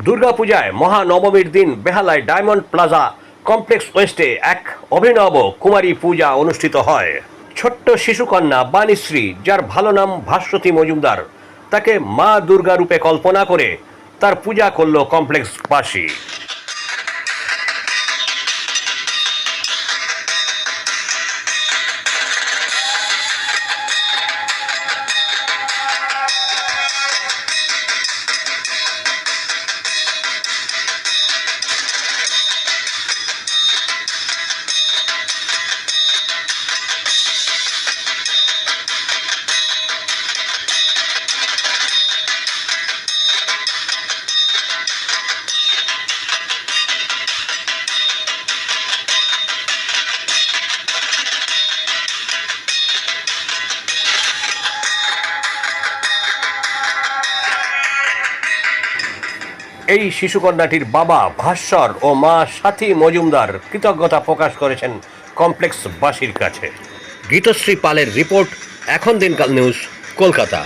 দুর্গাপূজায় মহানবমীর দিন বেহালায় diamond plaza complex ওয়েস্টে এক অভিনব কুমারী পূজা অনুষ্ঠিত হয়। ছোট্ট শিশুকন্যা বাণীশ্রী, যার ভালো নাম ভাস্বতী মজুমদার, তাকে মা দুর্গা রূপে কল্পনা করে তার পূজা করল কমপ্লেক্সবাসী। এই শিশুকন্যাটির বাবা ভাস্বর ও মা সাথী মজুমদার কৃতজ্ঞতা প্রকাশ করেছেন কমপ্লেক্সবাসীর কাছে। গীতশ্রী পালের রিপোর্ট, এখন দিনকাল নিউজ, কলকাতা।